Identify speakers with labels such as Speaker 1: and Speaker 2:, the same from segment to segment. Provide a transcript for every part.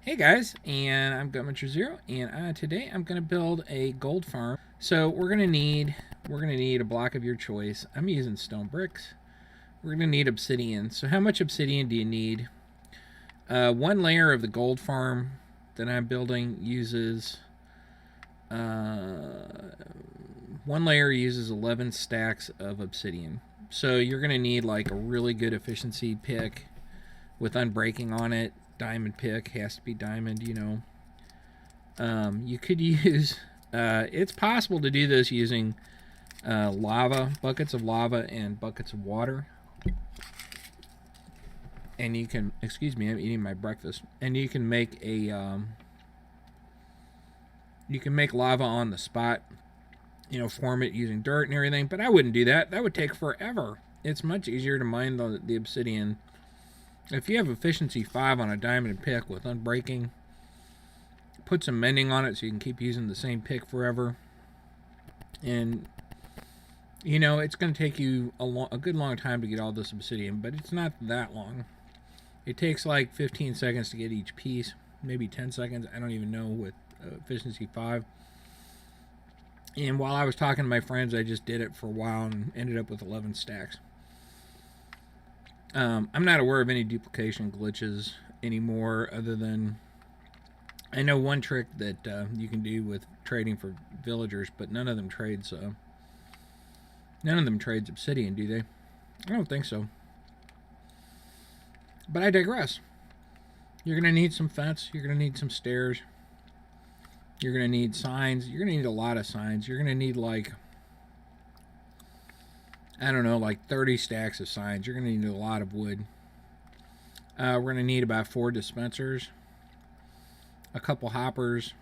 Speaker 1: Hey guys, and I'm Gutmuncher Zero, and today I'm gonna build a gold farm. So we're gonna need a block of your choice. I'm using stone bricks. We're gonna need obsidian. So how much obsidian do you need? One layer of the gold farm that I'm building uses one layer uses 11 stacks of obsidian. So you're gonna need like a really good efficiency pick with unbreaking on it. Diamond pick has to be diamond, you know. You could use it's possible to do this using buckets of lava and buckets of water. And you can, excuse me, I'm eating my breakfast. And you can make you can make lava on the spot, you know, form it using dirt and everything. But I wouldn't do that. That would take forever. It's much easier to mine the obsidian. If you have efficiency 5 on a diamond pick with unbreaking, put some mending on it so you can keep using the same pick forever. And, you know, it's going to take you a good long time to get all this obsidian, but it's not that long. It takes like 15 seconds to get each piece, maybe 10 seconds. I don't even know with efficiency 5. And while I was talking to my friends, I just did it for a while and ended up with 11 stacks. I'm not aware of any duplication glitches anymore, other than I know one trick that you can do with trading for villagers, but none of them trades. None of them trades obsidian, do they? I don't think so. But I digress. You're gonna need some fence. You're gonna need some stairs. You're gonna need signs. You're gonna need a lot of signs. You're gonna need like, I don't know, like 30 stacks of signs. You're going to need a lot of wood. We're going to need about 4 dispensers, a couple hoppers,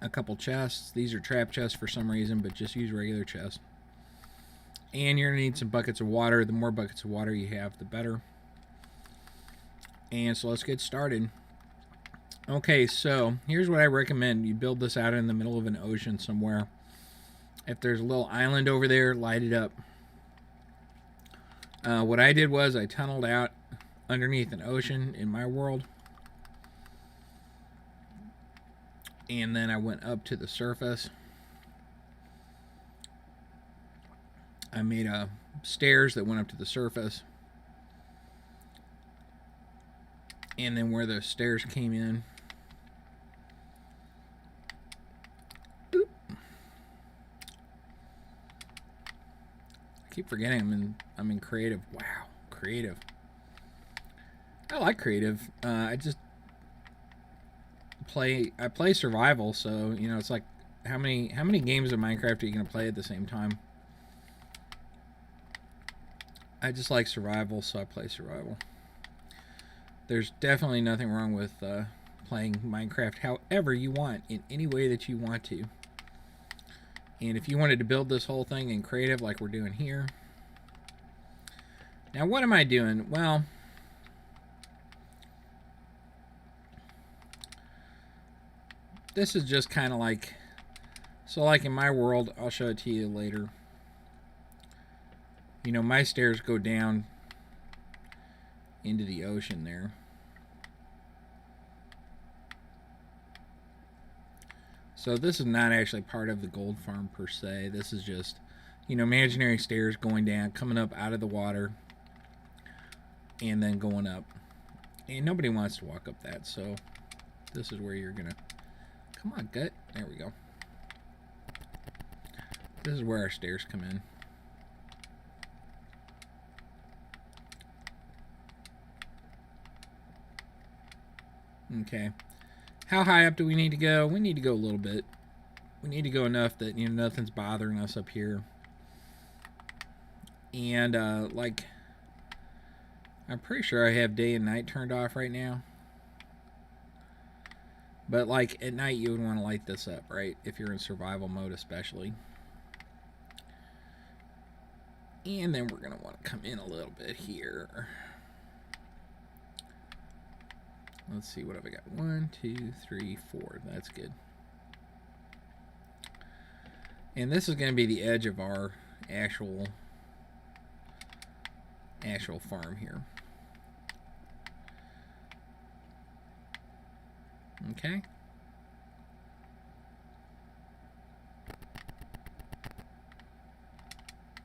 Speaker 1: a couple chests. These are trap chests for some reason, but just use regular chests. And you're going to need some buckets of water. The more buckets of water you have, the better. And so let's get started. Okay, so here's what I recommend. You build this out in the middle of an ocean somewhere. If there's a little island over there, light it up. What I did was I tunneled out underneath an ocean in my world. And then I went up to the surface. I made stairs that went up to the surface. And then where the stairs came in, keep forgetting I'm in creative. Wow, creative. I like creative. I play survival, so you know it's like how many games of Minecraft are you gonna play at the same time? I just like survival, so I play survival. There's definitely nothing wrong with playing Minecraft however you want, in any way that you want to. And if you wanted to build this whole thing in creative like we're doing here. Now what am I doing? Well, this is just kind of like, so like in my world, I'll show it to you later. You know, my stairs go down into the ocean there. So this is not actually part of the gold farm per se. This is just, you know, imaginary stairs going down, coming up out of the water, and then going up. And nobody wants to walk up that, so this is where you're gonna, come on, gut. There we go. This is where our stairs come in. Okay. How high up do we need to go? We need to go a little bit. We need to go enough that, you know, nothing's bothering us up here. And, like, I'm pretty sure I have day and night turned off right now. But, like, at night you would want to light this up, right? If you're in survival mode especially. And then we're going to want to come in a little bit here. Let's see, what have I got? 1, 2, 3, 4. That's good. And this is going to be the edge of our actual farm here. Okay.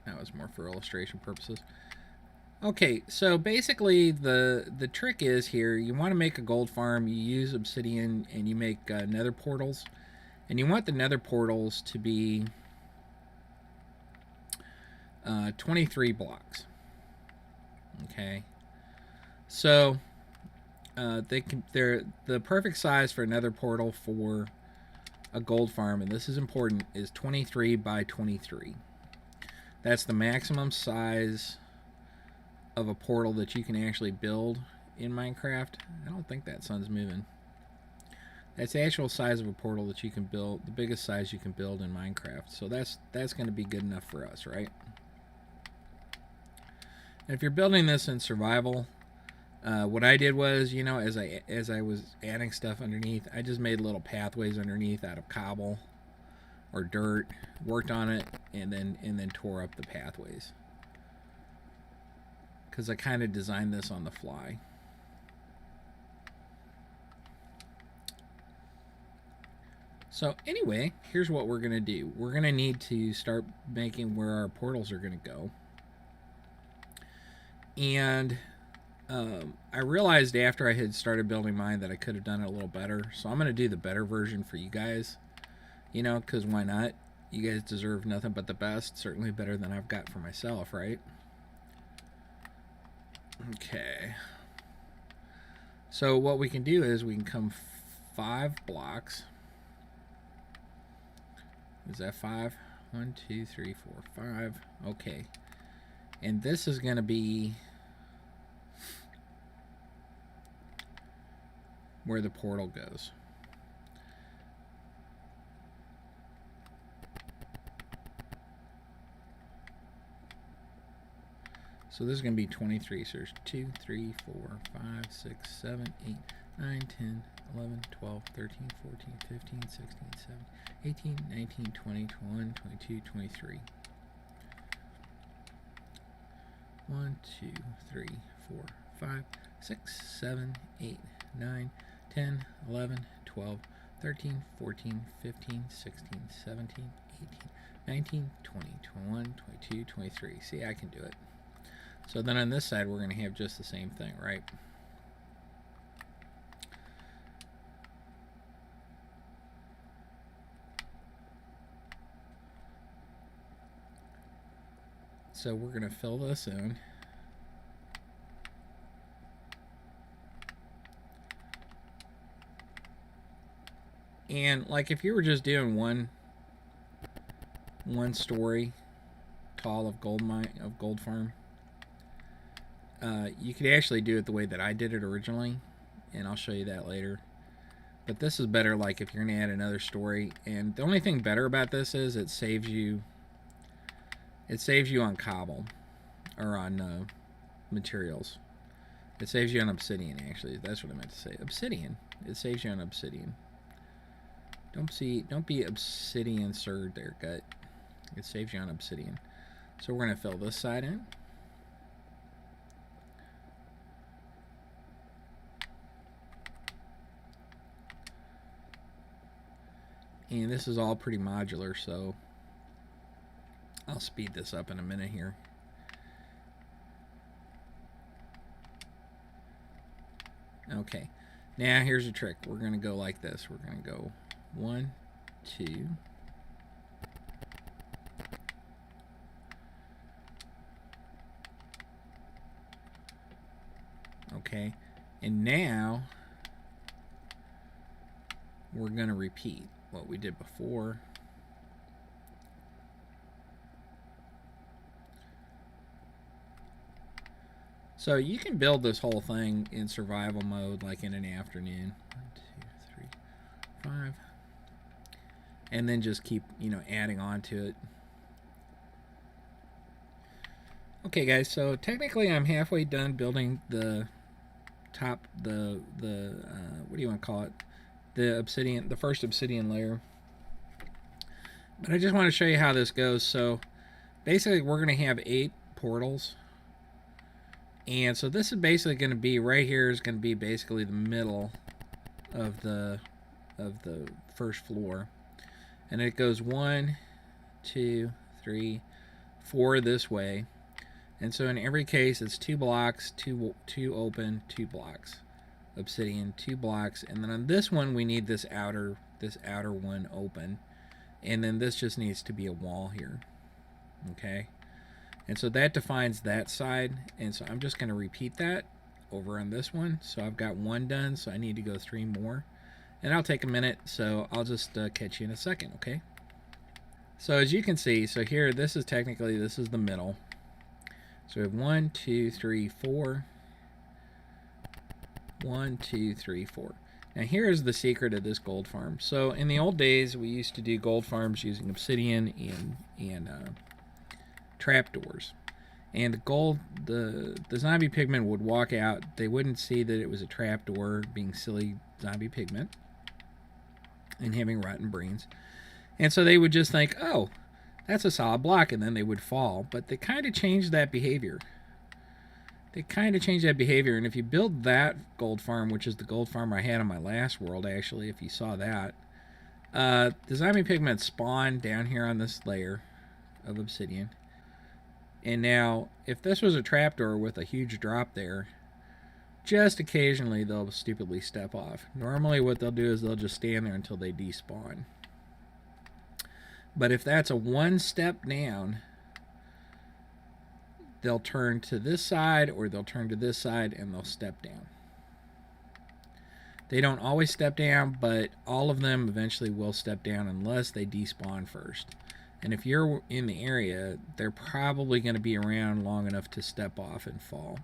Speaker 1: That was more for illustration purposes. Okay, so basically the trick is here, you want to make a gold farm, you use obsidian, and you make nether portals. And you want the nether portals to be 23 blocks. Okay. So they're the perfect size for a nether portal for a gold farm, and this is important, is 23 by 23. That's the maximum size of a portal that you can actually build in Minecraft. I don't think that sun's moving. That's the actual size of a portal that you can build, the biggest size you can build in Minecraft. So that's going to be good enough for us, right? And if you're building this in survival, what I did was, you know, as I was adding stuff underneath, I just made little pathways underneath out of cobble or dirt, worked on it, and then tore up the pathways. Because I kind of designed this on the fly. So anyway, here's what we're going to do. We're going to need to start making where our portals are going to go. And I realized after I had started building mine that I could have done it a little better. So I'm going to do the better version for you guys. You know, because why not? You guys deserve nothing but the best. Certainly better than I've got for myself, right? Okay. So what we can do is we can come 5 blocks. Is that 5? 1, 2, 3, 4, 5. Okay. And this is going to be where the portal goes. So this is going to be 23. So there's 2, 3, 4, 5, 6, 7, 8, 9, 10, 11, 12, 13, 14, 15, 16, 17, 18, 19, 20, 21, 22, 23. 1, 2, 3, 4, 5, 6, 7, 8, 9, 10, 11, 12, 13, 14, 15, 16, 17, 18, 19, 20, 21, 22, 23. See, I can do it. So then on this side, we're going to have just the same thing, right? So we're going to fill this in. And like if you were just doing one story tall of gold farm, you could actually do it the way that I did it originally, and I'll show you that later. But this is better like if you're going to add another story. And the only thing better about this is it saves you on cobble or on materials. It saves you on obsidian, actually. That's what I meant to say. Obsidian. It saves you on obsidian. Don't be obsidian sir there, gut. It saves you on obsidian. So we're going to fill this side in. And this is all pretty modular, so I'll speed this up in a minute here. Okay, now here's a trick. We're going to go like this. We're going to go 1, 2. Okay, and now we're going to repeat what we did before. So you can build this whole thing in survival mode like in an afternoon. 1, 2, 3, 5. And then just keep, you know, adding on to it. Okay guys, so technically I'm halfway done building the top, what do you want to call it? The first obsidian layer. But I just want to show you how this goes. So basically we're going to have 8 portals. And so this is basically going to be, right here is going to be basically the middle of the of the first floor, and it goes 1, 2, 3, 4 this way. And so in every case, it's 2 blocks, two open, 2 blocks, obsidian, 2 blocks, and then on this one we need this outer one open, and then this just needs to be a wall here. Okay, and so that defines that side, and so I'm just going to repeat that over on this one. So I've got 1 done, so I need to go 3 more, and I'll take a minute, so I'll just catch you in a second. Okay, so as you can see, so here this is the middle. So we have 1, 2, 3, 4. 1, 2, 3, 4. Now here's the secret of this gold farm. So in the old days, we used to do gold farms using obsidian and trapdoors. And the zombie pigmen would walk out. They wouldn't see that it was a trapdoor, being silly zombie pigmen and having rotten brains. And so they would just think, oh, that's a solid block, and then they would fall. But they kind of changed that behavior. And if you build that gold farm, which is the gold farm I had on my last world, actually, if you saw that, the zombie pigmen spawn down here on this layer of obsidian. And now, if this was a trapdoor with a huge drop there, just occasionally they'll stupidly step off. Normally what they'll do is they'll just stand there until they despawn. But if that's a 1 step down, they'll turn to this side or they'll turn to this side and they'll step down. They don't always step down, but all of them eventually will step down unless they despawn first. And if you're in the area, they're probably going to be around long enough to step off and fall.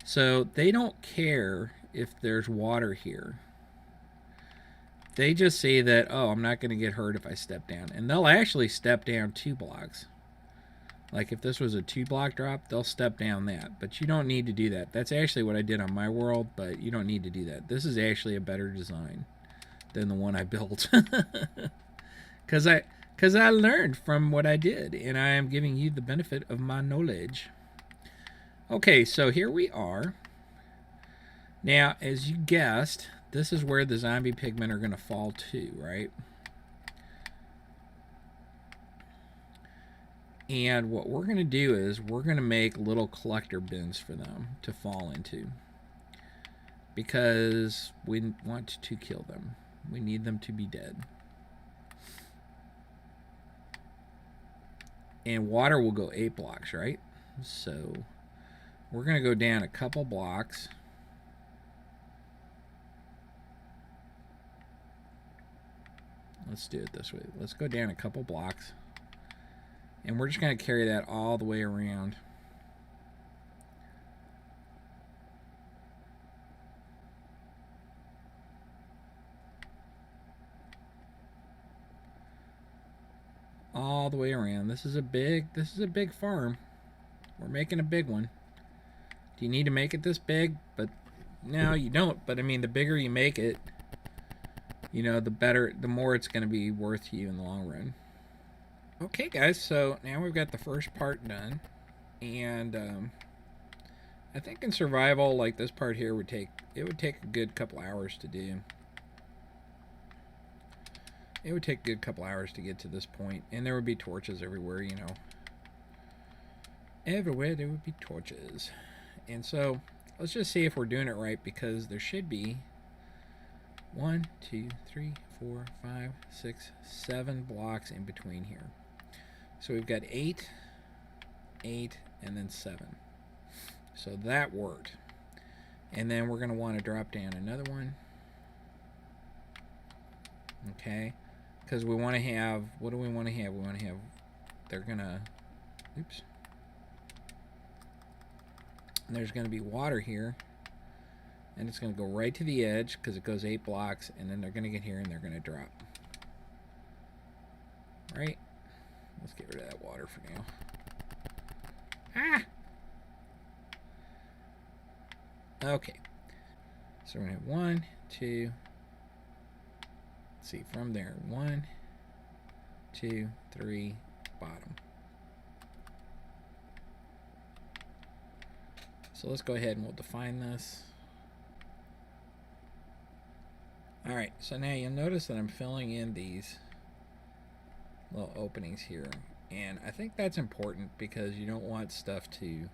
Speaker 1: So they don't care if there's water here. They just say that, oh, I'm not going to get hurt if I step down. And they'll actually step down 2 blocks. Like if this was a 2-block drop, they'll step down that. But you don't need to do that. That's actually what I did on my world, but you don't need to do that. This is actually a better design than the one I built. Because I learned from what I did, and I am giving you the benefit of my knowledge. Okay, so here we are. Now, as you guessed, this is where the zombie pigmen are going to fall to, right? And what we're going to do is we're going to make little collector bins for them to fall into. Because we want to kill them. We need them to be dead. And water will go 8 blocks, right? So we're going to go down a couple blocks. Let's do it this way. Let's go down a couple blocks. And we're just going to carry that all the way around. All the way around. This is a big farm. We're making a big one. Do you need to make it this big? But no, you don't. But I mean, the bigger you make it, you know, the better, the more it's going to be worth to you in the long run. Okay, guys, so now we've got the first part done, and I think in survival, like this part here would take a good couple hours to do. It would take a good couple hours to get to this point, and there would be torches everywhere, you know. Everywhere there would be torches. And so, let's just see if we're doing it right, because there should be 1, 2, 3, 4, 5, 6, 7 blocks in between here. So we've got 8, 8, and then 7. So that worked. And then we're going to want to drop down another one. Okay. Because we want to have, what do we want to have? We want to have, they're going to, oops. And there's going to be water here. And it's going to go right to the edge because it goes 8 blocks. And then they're going to get here and they're going to drop. Right? Let's get rid of that water for now. Ah! Okay. So we're going to have 1, 2. Let's see, from there. 1, 2, 3, bottom. So let's go ahead and we'll define this. Alright, so now you'll notice that I'm filling in these little openings here. And I think that's important because you don't want stuff to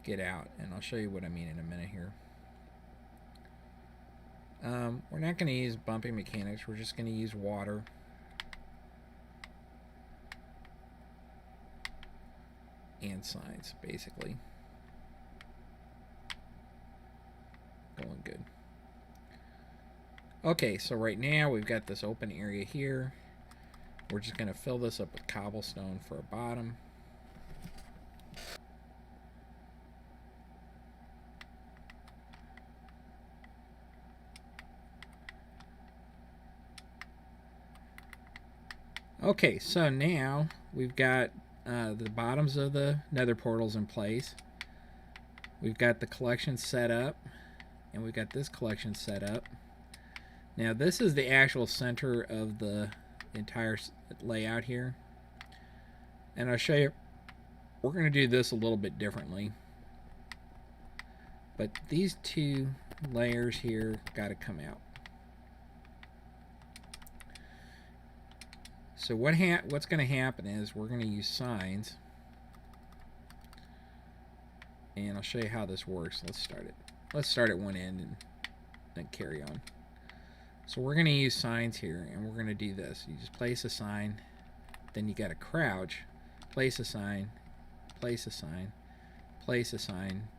Speaker 1: get out. And I'll show you what I mean in a minute here. We're not going to use bumping mechanics. We're just going to use water. And signs, basically. Going good. Okay, so right now we've got this open area here. We're just going to fill this up with cobblestone for a bottom. Okay, so now we've got the bottoms of the nether portals in place. We've got the collection set up, and we've got this collection set up. Now this is the actual center of the entire layout here, and I'll show you. We're going to do this a little bit differently, but these two layers here got to come out. So what's going to happen is we're going to use signs, and I'll show you how this works. Let's start at one end and then carry on. So we're going to use signs here, and we're going to do this. You just place a sign, then you got to crouch, place a sign, place a sign, place a sign,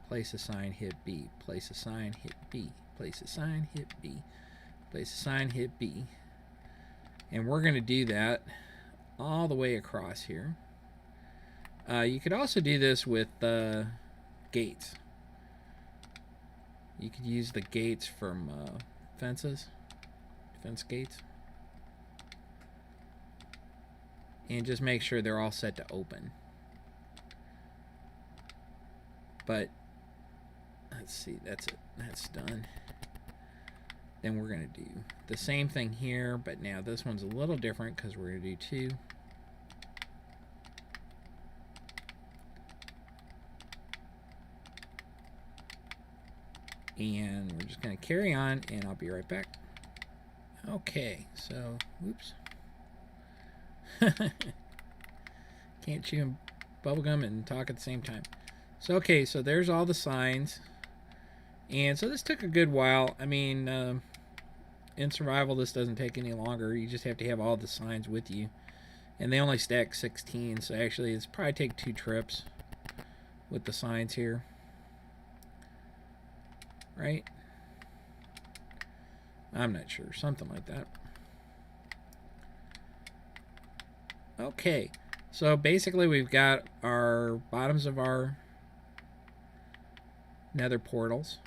Speaker 1: place a sign, hit B, place a sign, hit B, place a sign, hit B, place a sign, hit B. And we're going to do that all the way across here. You could also do this with gates. You could use the gates from fence gates. And just make sure they're all set to open. But, let's see, that's it. That's done. Then we're going to do the same thing here, but now this one's a little different because we're going to do two. And we're just going to carry on, and I'll be right back. Okay, so, whoops. Can't chew bubblegum and talk at the same time. So, okay, so there's all the signs. And so this took a good while. I mean, in survival, this doesn't take any longer. You just have to have all the signs with you. And they only stack 16, so actually it's probably take 2 trips with the signs here. Right? I'm not sure. Something like that. Okay. So basically we've got our bottoms of our nether portals.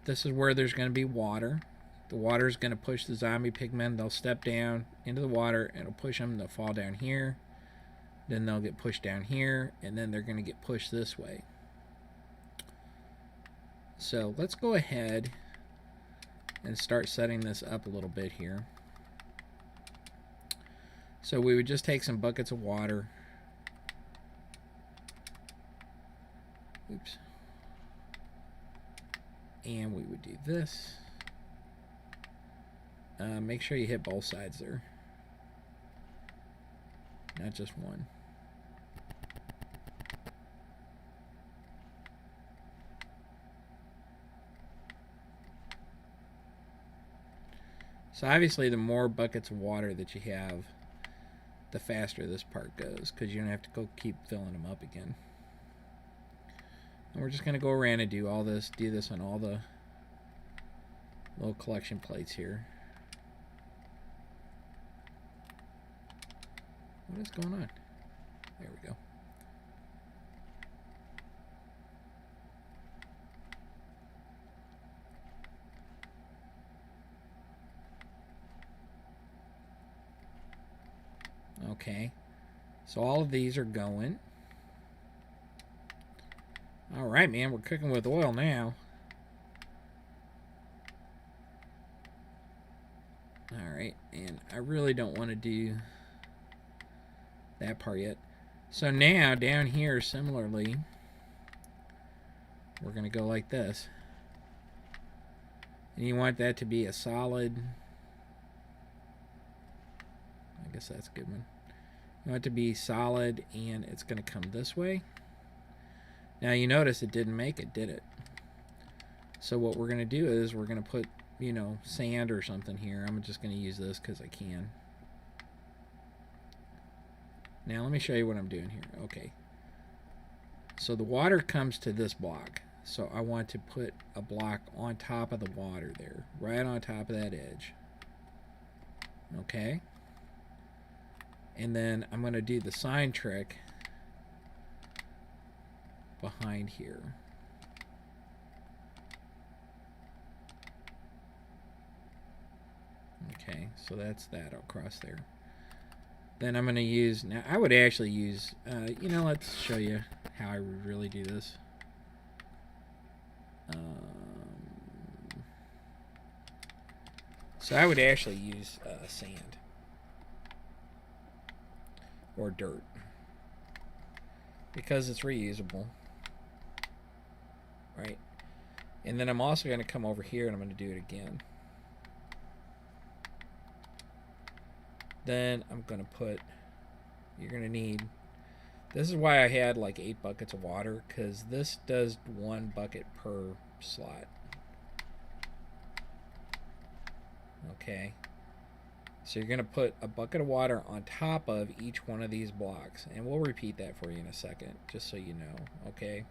Speaker 1: This is where there's going to be water. The water is going to push the zombie pigmen. They'll step down into the water, and it'll push them. They'll fall down here. Then they'll get pushed down here, and then they're going to get pushed this way. So let's go ahead and start setting this up a little bit here. So we would just take some buckets of water. Oops. And we would do this. Make sure you hit both sides there. Not just one. So obviously the more buckets of water that you have, the faster this part goes, because you don't have to go keep filling them up again. And we're just going to go around and do all this, do this on all the little collection plates here. What is going on? There we go. Okay. So all of these are going. Alright, man, we're cooking with oil now. Alright, and I really don't want to do that part yet. So now, down here, similarly, we're going to go like this. And you want that to be a solid. I guess that's a good one. You want it to be solid, and it's going to come this way. Now you notice it didn't make it, did it? So what we're going to do is we're going to put, you know, sand or something here. I'm just going to use this because I can. Now let me show you what I'm doing here. Okay. So the water comes to this block. So I want to put a block on top of the water there, right on top of that edge. Okay. And then I'm going to do the sign trick behind here. Okay, so that's that across there. Then I'm going to use, now I would actually use, you know, let's show you how I would really do this. So I would actually use sand or dirt because it's reusable, right? And then I'm also going to come over here and I'm going to do it again. Then I'm going to put, you're going to need, this is why I had like 8 buckets of water, because this does 1 bucket per slot. Okay. So you're going to put a bucket of water on top of each one of these blocks. And we'll repeat that for you in a second, just so you know. Okay.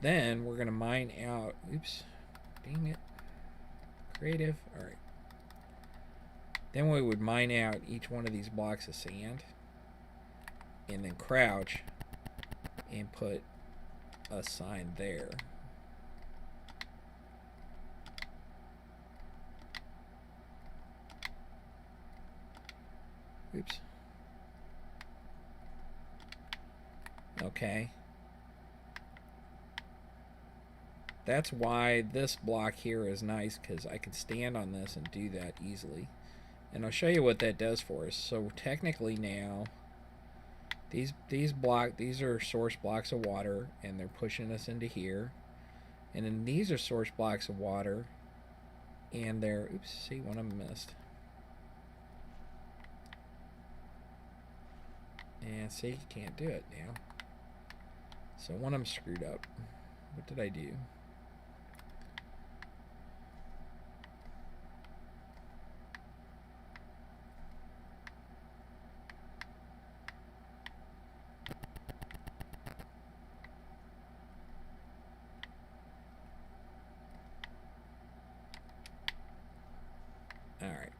Speaker 1: Then we're going to mine out, oops, dang it, creative, all right. Then we would mine out each one of these blocks of sand and then crouch and put a sign there. Oops. Okay. That's why this block here is nice, because I can stand on this and do that easily. And I'll show you what that does for us. So technically now, these are source blocks of water, and they're pushing us into here. And then these are source blocks of water, and they're, oops, see, one of them missed. And see, you can't do it now. So one of them screwed up. What did I do? Alright.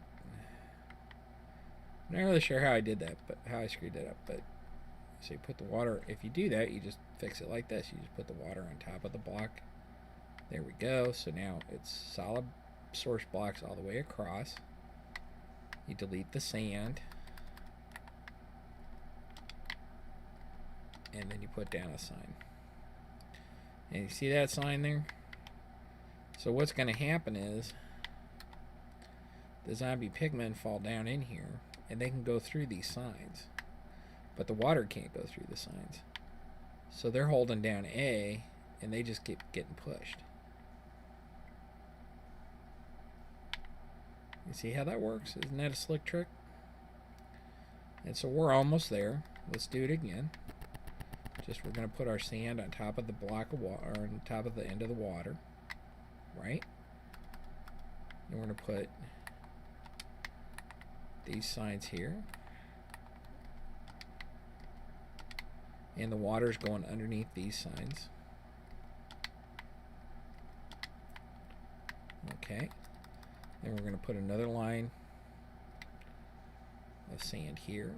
Speaker 1: I'm not really sure how I did that, but how I screwed that up, but so you put the water, if you do that, you just fix it like this. You just put the water on top of the block. There we go. So now it's solid source blocks all the way across. You delete the sand. And then you put down a sign. And you see that sign there? So what's going to happen is the zombie pigmen fall down in here, and they can go through these signs. But the water can't go through the signs. So they're holding down A, and they just keep getting pushed. You see how that works? Isn't that a slick trick? And so we're almost there. Let's do it again. Just we're going to put our sand on top of the block of water, or on top of the end of the water. Right? And we're going to put these signs here. And the water's going underneath these signs. Okay. Then we're going to put another line of sand here.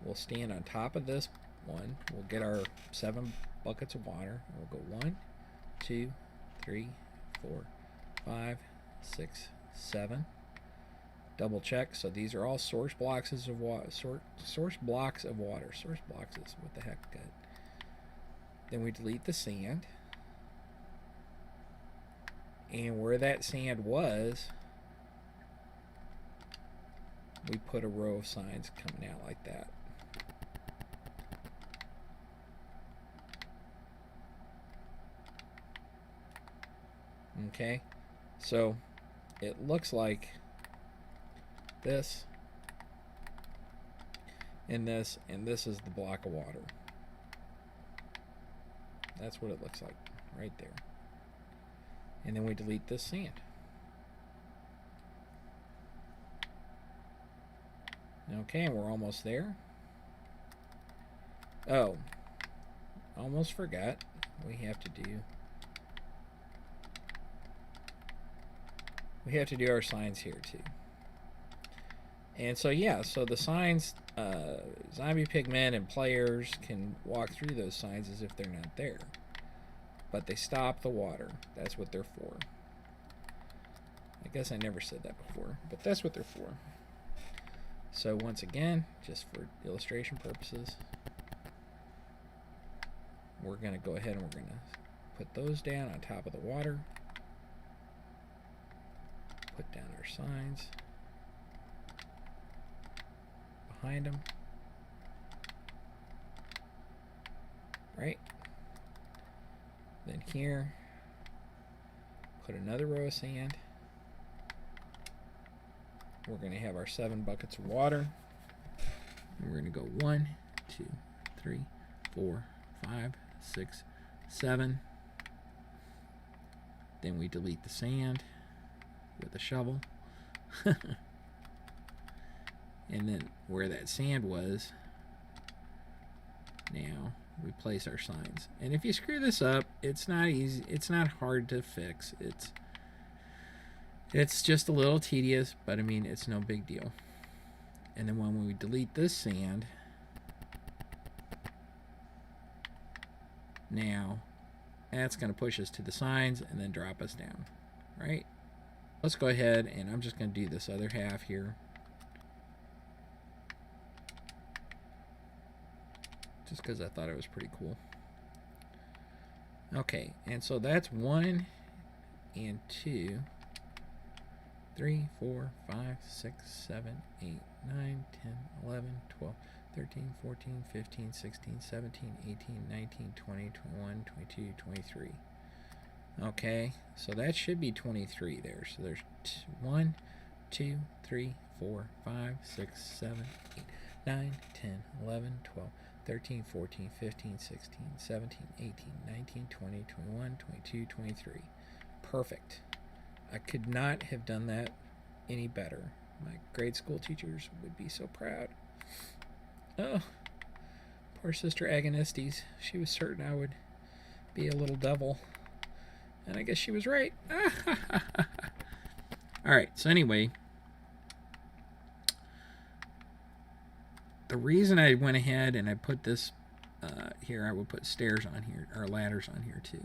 Speaker 1: We'll stand on top of this one. We'll get our 7 buckets of water. We'll go 1, 2, 3, 4, 5, 6, 7. Double check. So these are all source blocks of water. Source blocks of water. Source blocks is what the heck good. Then we delete the sand. And where that sand was, we put a row of signs coming out like that. Okay, so it looks like this and this, and this is the block of water. That's what it looks like right there. And then we delete this sand. Okay, and we're almost there. Oh, almost forgot. We have to do our signs here too. And so yeah, so the signs, zombie pigmen and players can walk through those signs as if they're not there, but they stop the water. That's what they're for. I guess I never said that before, but that's what they're for. So once again, just for illustration purposes, we're going to go ahead and we're going to put those down on top of the water. Put down our signs behind them. Right? Then here, put another row of sand. We're going to have our 7 buckets of water. And we're going to go 1, 2, 3, 4, 5, 6, 7. Then we delete the sand with a shovel. And then where that sand was, now we place our signs. And if you screw this up, it's not easy. It's not hard to fix. It's just a little tedious, but I mean, it's no big deal. And then when we delete this sand, now that's going to push us to the signs and then drop us down, right? Let's go ahead, and I'm just going to do this other half here. Just because I thought it was pretty cool. Okay, and so that's 1 and 2, 3, 4, 5, 6, 7, 8, 9, 10, 11, 12, 13, 14, 15, 16, 17, 18, 19, 20, 21, 22, 23. Okay, so that should be 23 there. So there's 1, 2, 3, 4, 5, 6, 7, 8, 9, 10, 11, 12, 13, 14, 15, 16, 17, 18, 19, 20, 21, 22, 23. Perfect. I could not have done that any better. My grade school teachers would be so proud. Oh, poor Sister Agonistes. She was certain I would be a little devil. And I guess she was right. Alright, so anyway, the reason I went ahead and I put this here, I would put stairs on here, or ladders on here too.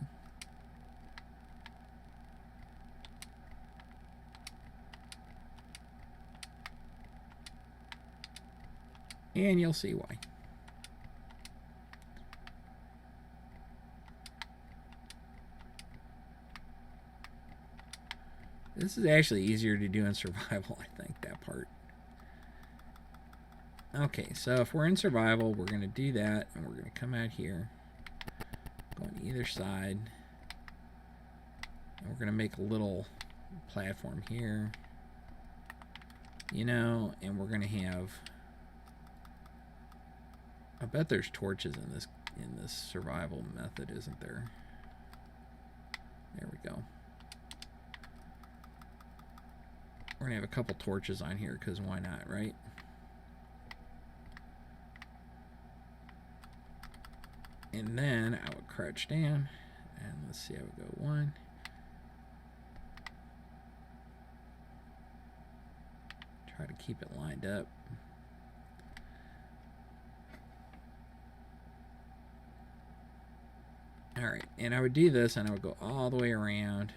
Speaker 1: And you'll see why. This is actually easier to do in survival, I think, that part. Okay, so if we're in survival, we're going to do that, and we're going to come out here, go on either side, and we're going to make a little platform here, you know, and we're going to have, I bet there's torches in this survival method, isn't there? There we go. We're going to have a couple torches on here, because why not, right? And then I would crouch down, and let's see, I would go 1. Try to keep it lined up. Alright, and I would do this, and I would go all the way around.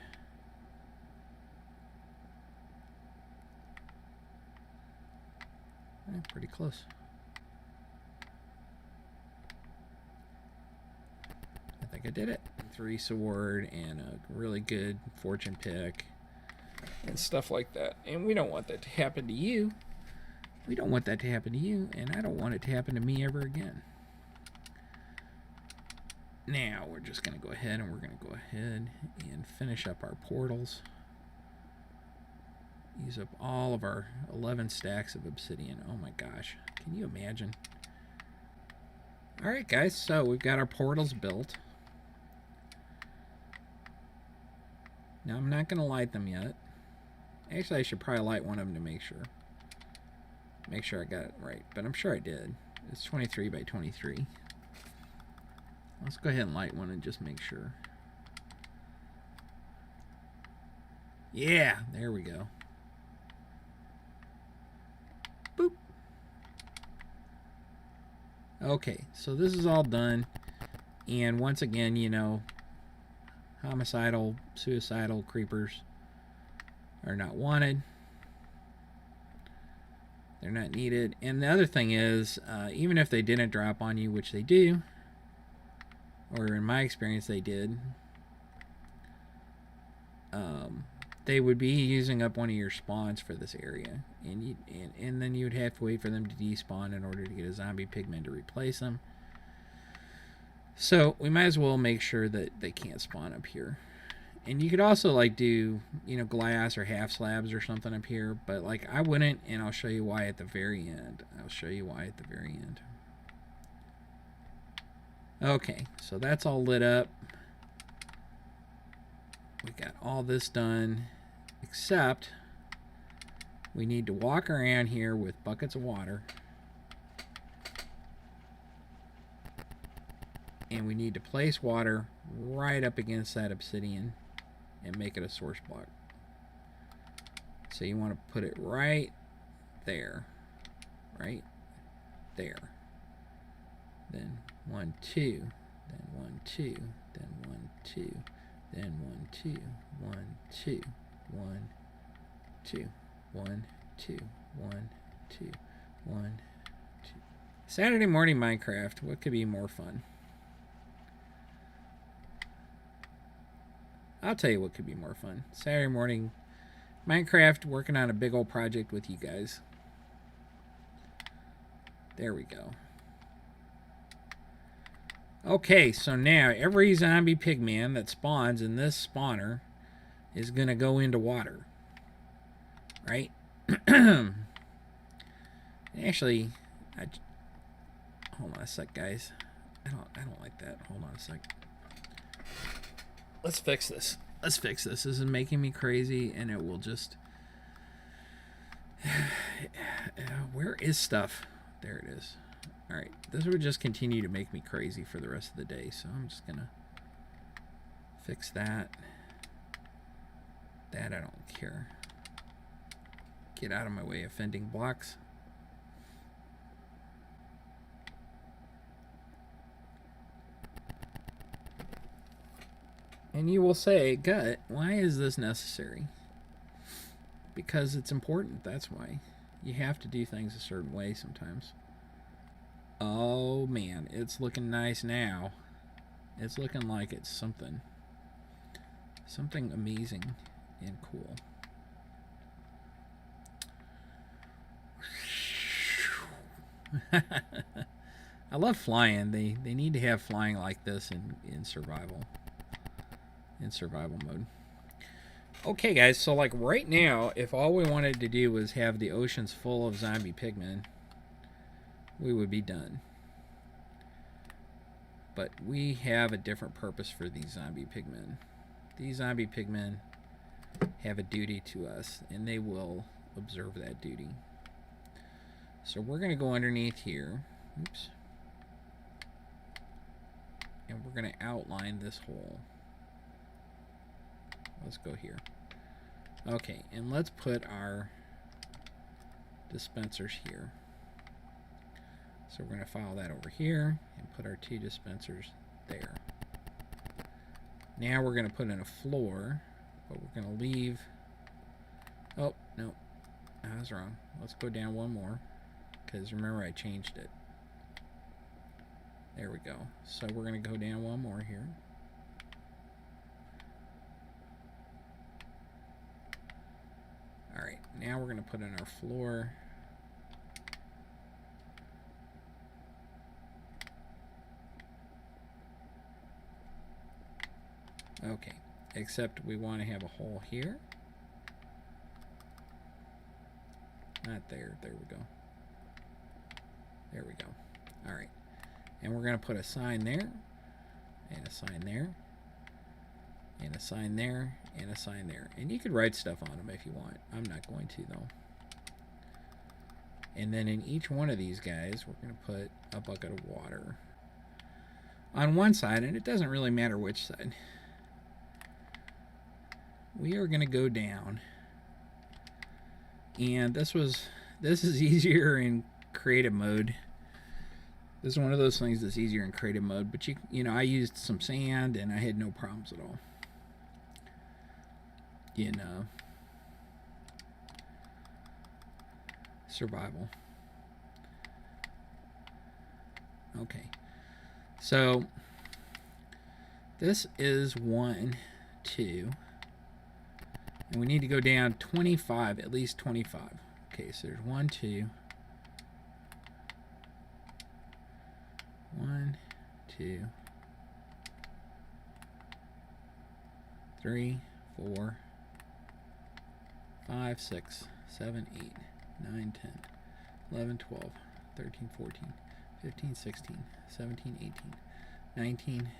Speaker 1: Pretty close. I think I did it. 3 sword and a really good fortune pick and stuff like that. And we don't want that to happen to you. We don't want that to happen to you, and I don't want it to happen to me ever again. Now we're just going to go ahead and and finish up our portals. Use up all of our 11 stacks of obsidian. Oh my gosh. Can you imagine? Alright guys, so we've got our portals built. Now I'm not going to light them yet. Actually, I should probably light one of them to make sure. Make sure I got it right. But I'm sure I did. It's 23 by 23. Let's go ahead and light one and just make sure. Yeah, there we go. Boop. Okay, so this is all done. And once again, you know, homicidal, suicidal creepers are not wanted. They're not needed. And the other thing is, even if they didn't drop on you, which they do, or in my experience they did, they would be using up one of your spawns for this area, and then you would have to wait for them to despawn in order to get a zombie pigman to replace them. So we might as well make sure that they can't spawn up here. And you could also like do, you know, glass or half slabs or something up here, but like I wouldn't, and I'll show you why at the very end. Okay, so that's all lit up. We got all this done, except we need to walk around here with buckets of water. And we need to place water right up against that obsidian and make it a source block. So you want to put it right there. Right there. Then 1, 2. Then 1, 2. Then 1, 2. Then 1, 2. 1, 2. 1, 2. 1, 2. 1, 2. 1, 2. Saturday morning Minecraft. What could be more fun? I'll tell you what could be more fun. Saturday morning Minecraft, working on a big old project with you guys. There we go. Okay, so now every zombie pigman that spawns in this spawner is going to go into water. Right? Actually, hold on a sec, guys. I don't like that. Hold on a sec. Let's fix this. This is making me crazy, and it will just... Where is stuff? There it is. Alright, this would just continue to make me crazy for the rest of the day, so I'm just gonna fix that. That I don't care. Get out of my way, offending blocks. And you will say, Gut, why is this necessary? Because it's important, that's why. You have to do things a certain way sometimes. Oh man, it's looking nice now. It's looking like it's something amazing and cool. I love flying. They need to have flying like this in survival. In survival mode. Okay guys, so like right now, if all we wanted to do was have the oceans full of zombie pigmen, we would be done. But we have a different purpose for these zombie pigmen. These zombie pigmen have a duty to us, and they will observe that duty. So we're going to go underneath here. Oops. And we're going to outline this hole. Let's go here. Okay, and let's put our dispensers here. So we're going to file that over here and put our 2 dispensers there. Now we're going to put in a floor, but we're going to leave... Oh, no. I was wrong. Let's go down one more, because remember I changed it. There we go. So we're going to go down one more here. Alright, now we're going to put in our floor. Okay, except we want to have a hole here. Not there. There we go. There we go. All right. And we're going to put a sign there, and a sign there, and a sign there, and a sign there. And you could write stuff on them if you want. I'm not going to, though. And then in each one of these guys, we're going to put a bucket of water on one side, and it doesn't really matter which side. We are going to go down. And this is easier in creative mode. This is one of those things that's easier in creative mode, but you know, I used some sand and I had no problems at all. You know, survival. Okay, so this is 1, 2, and we need to go down 25, at least 25. Okay, so there's 1, 2. 1, 2, 3, 4, 5, 6, 7, 8, 9, 10, 11, 12, 13, 14, 15, 16, 17, 18, 19,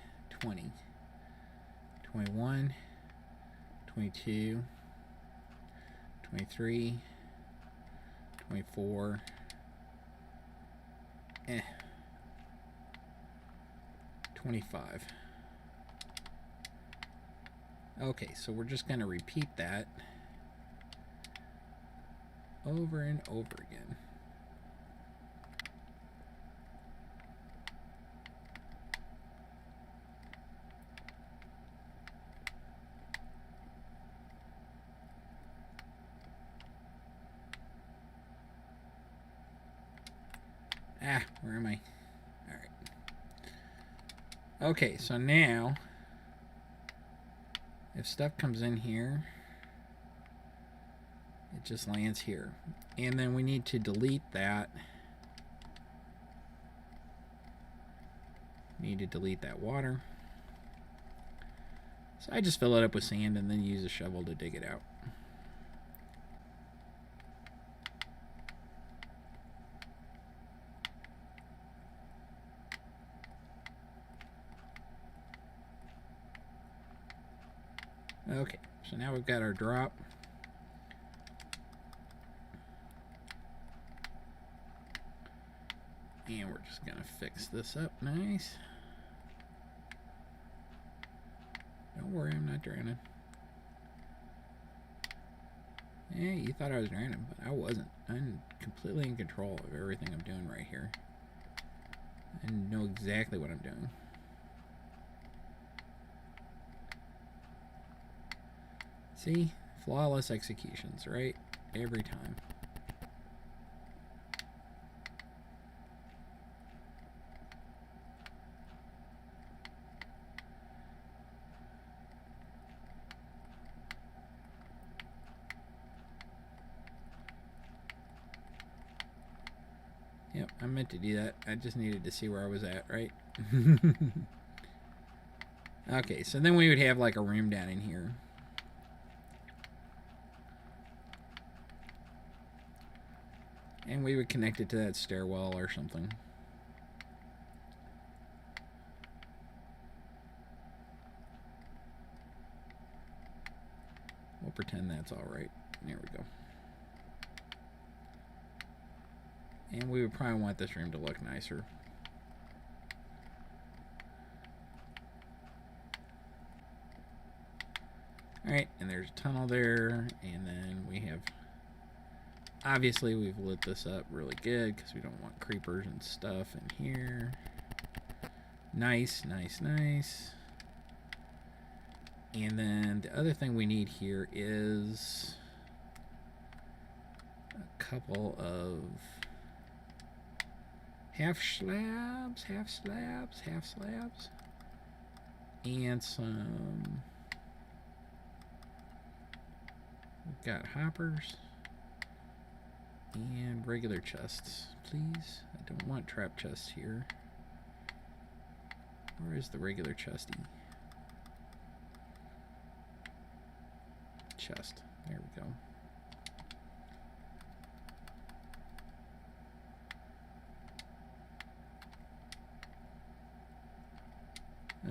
Speaker 1: 20, 21, 22, 23, 24, 25. Okay, so we're just going to repeat that over and over again. Where am I? Alright. Okay, so now, if stuff comes in here, it just lands here. And then we need to delete that. Need to delete that water. So I just fill it up with sand and then use a shovel to dig it out. Okay, so now we've got our drop. And we're just going to fix this up nice. Don't worry, I'm not drowning. Yeah, you thought I was drowning, but I wasn't. I'm completely in control of everything I'm doing right here. I know exactly what I'm doing. See? Flawless executions, right? Every time. Yep, I meant to do that. I just needed to see where I was at, right? Okay, so then we would have like a room down in here. And we would connect it to that stairwell or something. We'll pretend that's all right. There we go. And we would probably want this room to look nicer. Alright, and there's a tunnel there, and then we have... Obviously, we've lit this up really good because we don't want creepers and stuff in here. Nice, nice, nice. And then the other thing we need here is a couple of half slabs, and some... We've got hoppers. And regular chests, please. I don't want trap chests here. Where is the regular chesty? chest. There we go.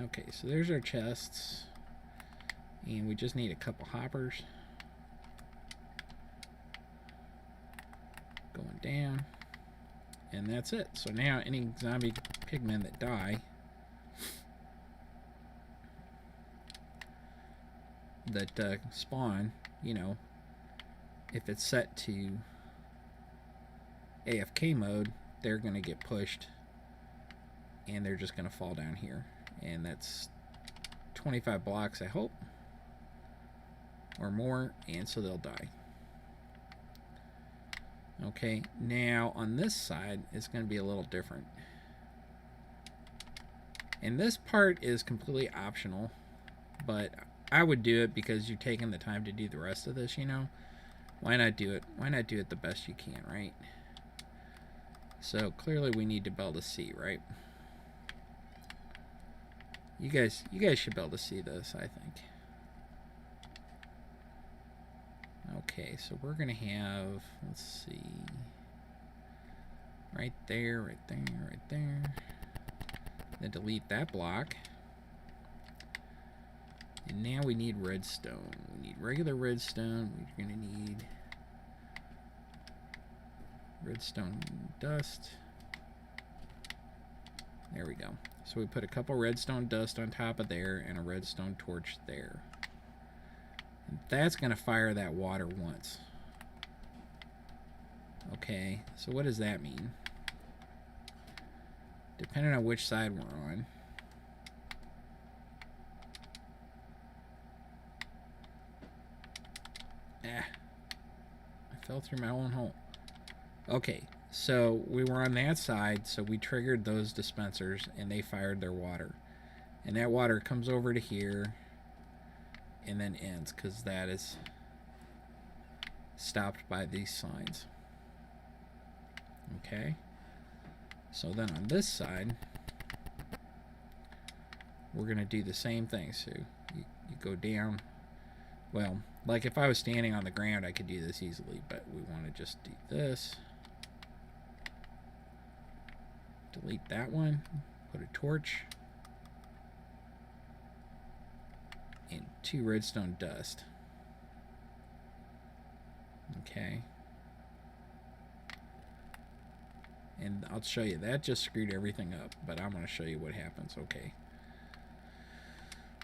Speaker 1: Okay, so there's our chests. And we just need a couple hoppers. Going down. And that's it. So now any zombie pigmen that die, that spawn, you know, if it's set to AFK mode, they're going to get pushed and they're just going to fall down here. And that's 25 blocks, I hope, or more, and so they'll die. Okay, now on this side, it's going to be a little different. And this part is completely optional, but I would do it because you're taking the time to do the rest of this, you know? Why not do it? Why not do it the best you can, right? So clearly we need to be able to see, right? You guys should be able to see this, I think. Okay, so we're gonna have, let's see, right there, right there, right there. Then delete that block. And now we need redstone. We need regular redstone. We're gonna need redstone dust. There we go. So we put a couple redstone dust on top of there and a redstone torch there. And that's going to fire that water once. Okay, so what does that mean? Depending on which side we're on. I fell through my own hole. Okay, so we were on that side, so we triggered those dispensers and they fired their water. And that water comes over to here and then ends because that is stopped by these signs. Okay, so then on this side we're gonna do the same thing. So you go down. Well, like if I was standing on the ground I could do this easily, but we want to just do this. Delete that one, put a torch, and 2 redstone dust. Okay. And I'll show you, that just screwed everything up, but I'm going to show you what happens. Okay.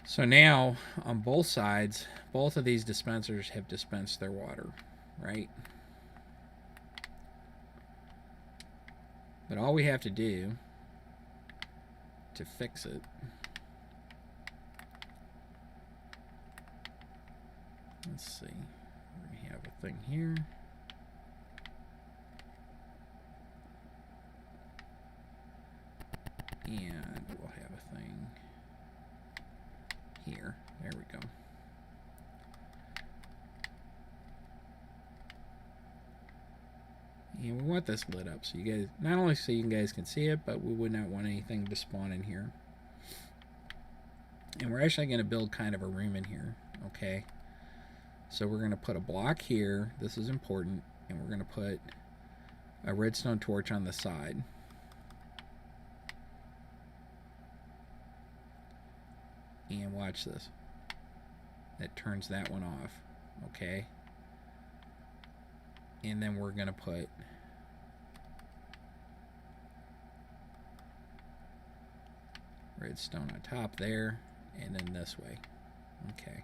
Speaker 1: So now, on both sides, both of these dispensers have dispensed their water, right? But all we have to do to fix it let's see, we have a thing here. And we'll have a thing here. There we go. And we want this lit up so you guys, not only so you guys can see it, but we would not want anything to spawn in here. And we're actually going to build kind of a room in here. Okay. So we're going to put a block here. This is important. And we're going to put a redstone torch on the side. And watch this. That turns that one off. Okay. And then we're going to put redstone on top there. And then this way. Okay.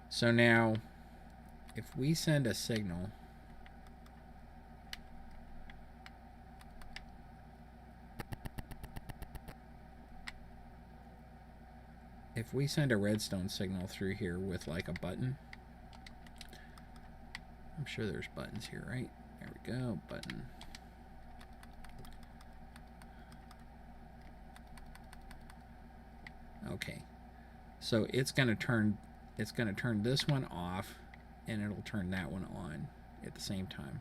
Speaker 1: So now, if we send a signal, if we send a redstone signal through here with like a button, I'm sure there's buttons here, right? There we go, button. Okay, so it's going to turn this one off, and it'll turn that one on at the same time.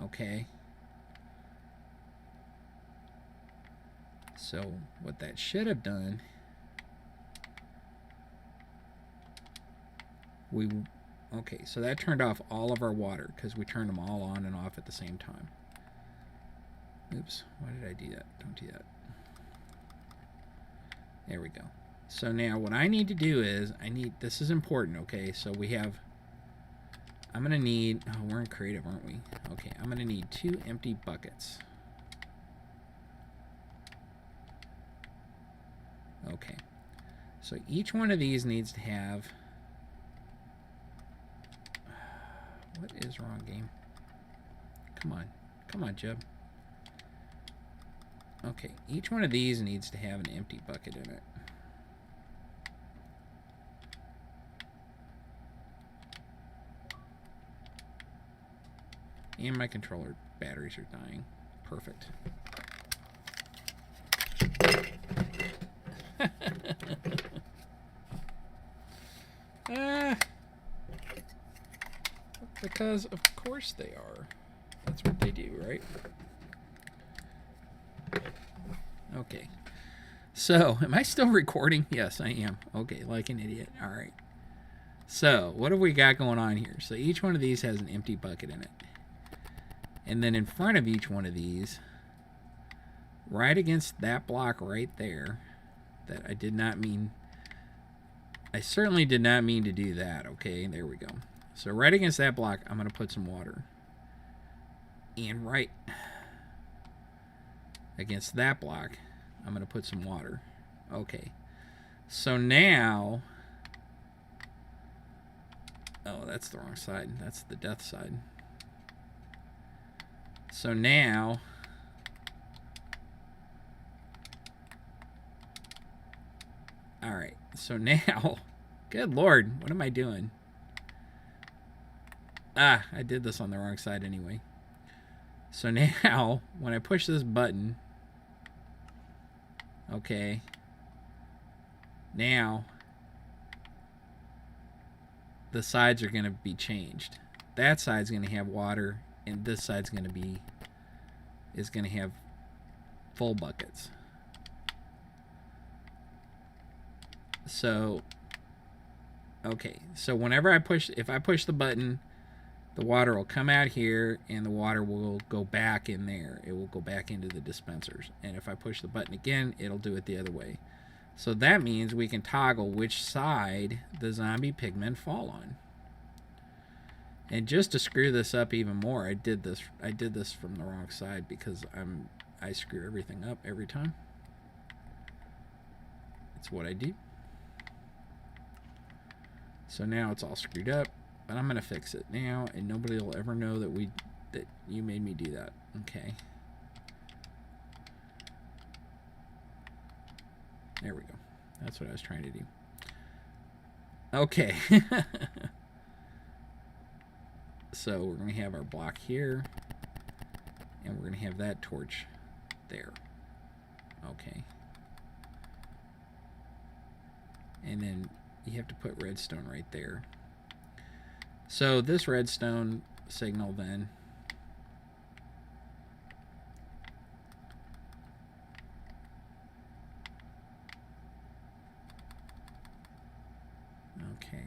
Speaker 1: Okay. So what that should have done we... Okay, so that turned off all of our water because we turned them all on and off at the same time. Oops, why did I do that? Don't do that. There we go. So now what I need to do is, this is important, okay? So we have, I'm going to need, oh, we're in creative, aren't we? Okay, I'm going to need 2 empty buckets. Okay. So each one of these needs to have, what is wrong, game? Come on. Come on, Jeb. Okay, each one of these needs to have an empty bucket in it. And my controller batteries are dying. Perfect. Because of course they are. That's what they do, right? Okay. So, am I still recording? Yes, I am. Okay, like an idiot. All right. So, what have we got going on here? So, each one of these has an empty bucket in it. And then in front of each one of these, right against that block right there, that I did not mean, I certainly did not mean to do that. Okay, there we go. So, right against that block, I'm going to put some water. And right against that block, I'm going to put some water. Okay. So now... Oh, that's the wrong side. That's the death side. So now... Alright. So now... Good Lord. What am I doing? Ah, I did this on the wrong side anyway. So now, when I push this button... Okay. Now, the sides are going to be changed. That side's going to have water, and this side's going to have full buckets. So, okay. So whenever if I push the button, the water will come out here, and the water will go back in there. It will go back into the dispensers. And if I push the button again, it'll do it the other way. So that means we can toggle which side the zombie pigmen fall on. And just to screw this up even more, I did this from the wrong side because I screw everything up every time. That's what I do. So now it's all screwed up. But I'm going to fix it now, and nobody will ever know that you made me do that. Okay. There we go. That's what I was trying to do. Okay. So we're going to have our block here, and we're going to have that torch there. Okay. And then you have to put redstone right there. So this redstone signal then okay.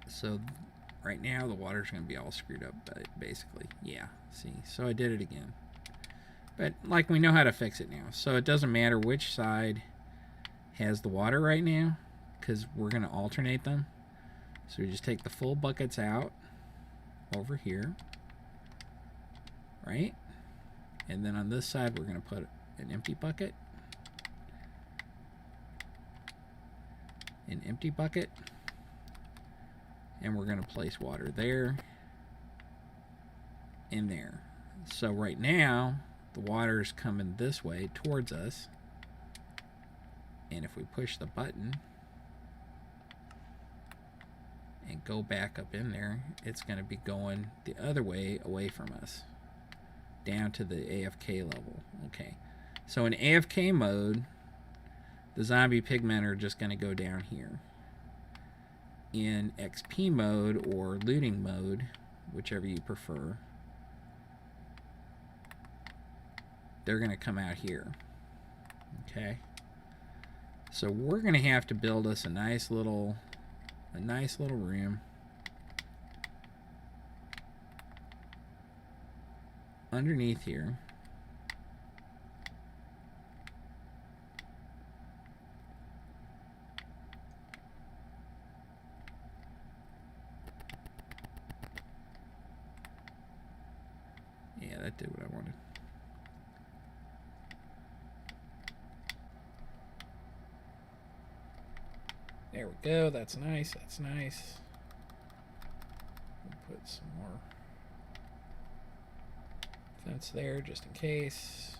Speaker 1: So right now the water's going to be all screwed up basically. Yeah, see. So I did it again. But like we know how to fix it now. So it doesn't matter which side has the water right now, because we're going to alternate them. So we just take the full buckets out over here, right? And then on this side, we're going to put an empty bucket, an empty bucket, and we're going to place water there and there. So right now, the water is coming this way towards us. And if we push the button and go back up in there, it's going to be going the other way away from us, down to the AFK level. Okay, so in AFK mode, the zombie pigmen are just going to go down here. In XP mode or looting mode, whichever you prefer, they're going to come out here. Okay, So we're going to have to build us a nice little room underneath here. Yeah, that did what I wanted. There we go. That's nice. That's nice. We'll put some more fence there just in case.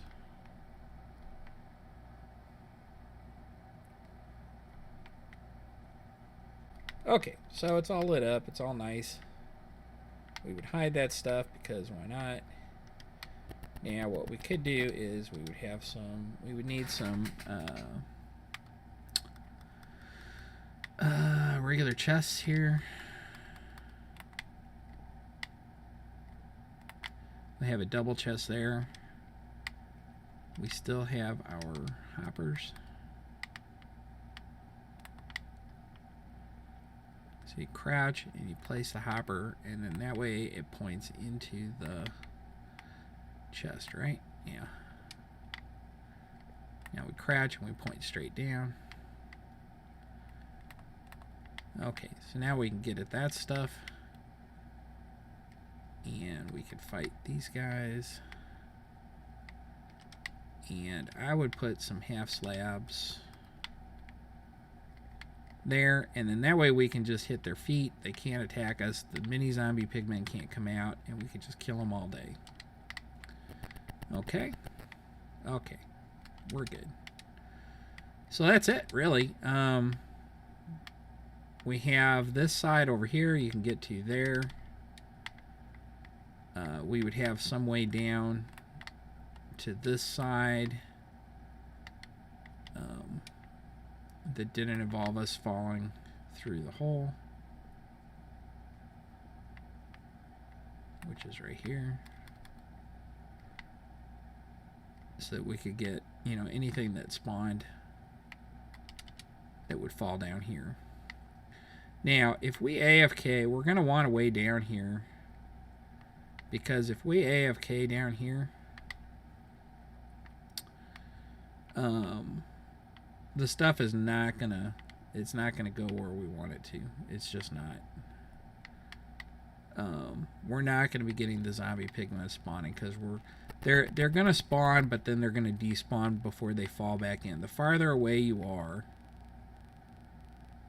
Speaker 1: Okay, so it's all lit up. It's all nice. We would hide that stuff because why not? Now what we could do is we would need some regular chests here. We have a double chest there. We still have our hoppers. So you crouch and you place the hopper, and then that way it points into the chest, right? Yeah. Now we crouch and we point straight down. Okay, so now we can get at that stuff. And we can fight these guys. And I would put some half slabs there, and then that way we can just hit their feet. They can't attack us. The mini zombie pigmen can't come out, and we can just kill them all day. Okay. Okay. We're good. So that's it, really. We have this side over here you can get to there. We would have some way down to this side that didn't involve us falling through the hole, which is right here, so that we could get, you know, anything that spawned that would fall down here. Now, if we AFK, we're going to want a way down here, because if we AFK down here, the stuff is not gonna, it's not gonna go where we want it to. It's just not. We're not gonna be getting the zombie pigmen spawning, because they're gonna spawn, but then they're gonna despawn before they fall back in. The farther away you are,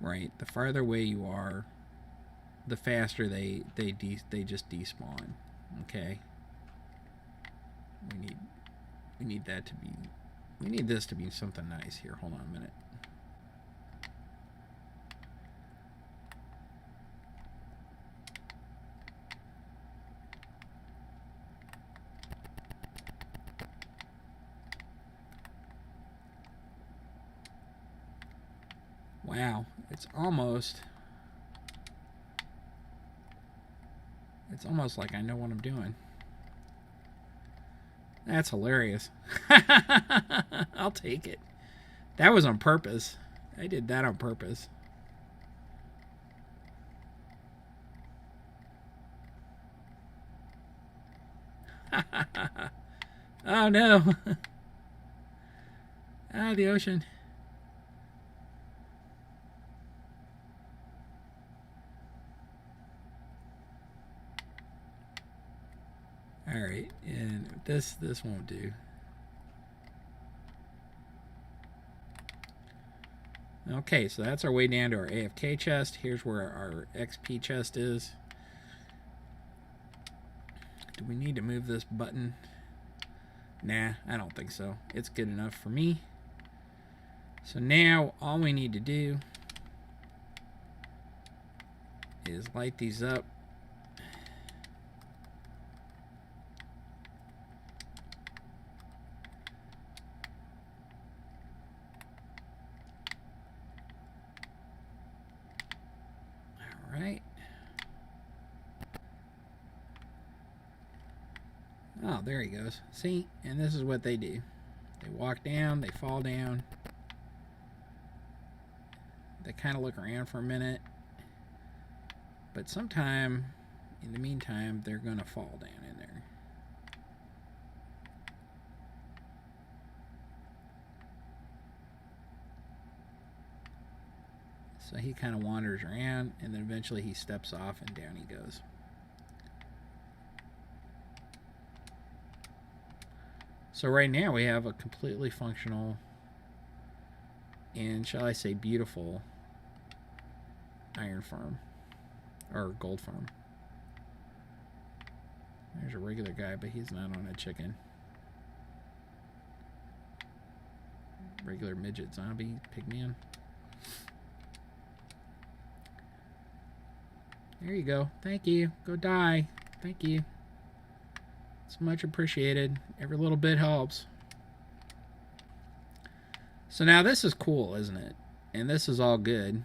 Speaker 1: right? The farther away you are, the faster they just despawn. Okay. We need that to be. We need this to be something nice here. Hold on a minute. Wow, it's almost like I know what I'm doing. That's hilarious. I'll take it. That was on purpose. I did that on purpose. Oh no. Ah, the ocean. Alright, and this won't do. Okay, so that's our way down to our AFK chest. Here's where our XP chest is. Do we need to move this button? Nah, I don't think so. It's good enough for me. So now all we need to do is light these up. Right. Oh, there he goes. See? And this is what they do. They walk down, they fall down. They kind of look around for a minute. But sometime, in the meantime, they're going to fall down in there. So he kind of wanders around, and then eventually he steps off, and down he goes. So right now we have a completely functional and, shall I say, beautiful iron farm. Or gold farm. There's a regular guy, but he's not on a chicken. Regular midget zombie, pygmy. There you go. Thank you. Go die. Thank you. It's much appreciated. Every little bit helps. So now this is cool, isn't it? And this is all good.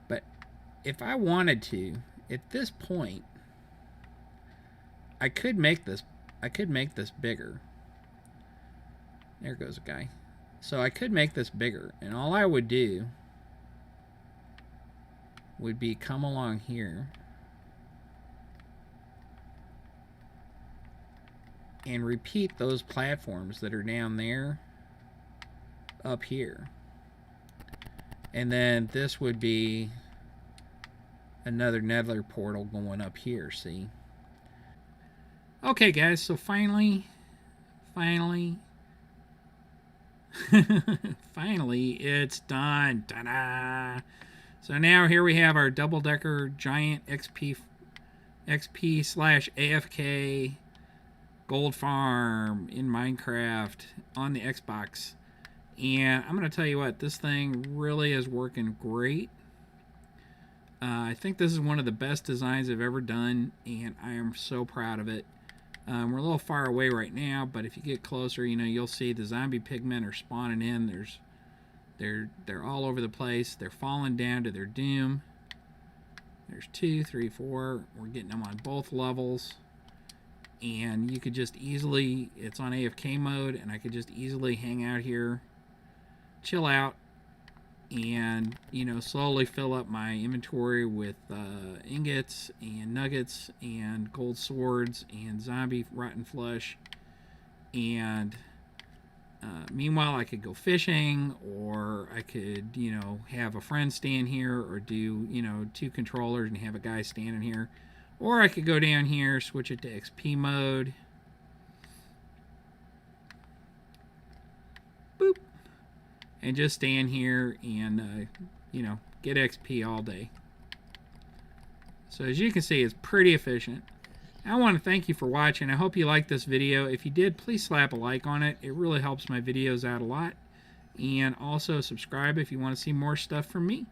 Speaker 1: But if I wanted to, at this point, I could make this bigger. There goes a guy. So I could make this bigger, and all I would do would be come along here and repeat those platforms that are down there up here. And then this would be another nether portal going up here, see? Okay, guys, so finally, finally, it's done. Ta-da! So now here we have our double-decker giant XP/AFK gold farm in Minecraft on the Xbox. And I'm going to tell you what, this thing really is working great. I think this is one of the best designs I've ever done, and I am so proud of it. We're a little far away right now, but if you get closer, you know, you'll see the zombie pigmen are spawning in. They're all over the place. They're falling down to their doom. There's 2, 3, 4. We're getting them on both levels. And you could just easily, it's on AFK mode, and I could just easily hang out here, chill out, and, you know, slowly fill up my inventory with ingots and nuggets and gold swords and zombie rotten flesh. And meanwhile, I could go fishing, or I could, you know, have a friend stand here, or do, you know, 2 controllers and have a guy standing here. Or I could go down here, switch it to XP mode. Boop. And just stand here and, you know, get XP all day. So as you can see, it's pretty efficient. I want to thank you for watching. I hope you liked this video. If you did, please slap a like on it. It really helps my videos out a lot. And also subscribe if you want to see more stuff from me.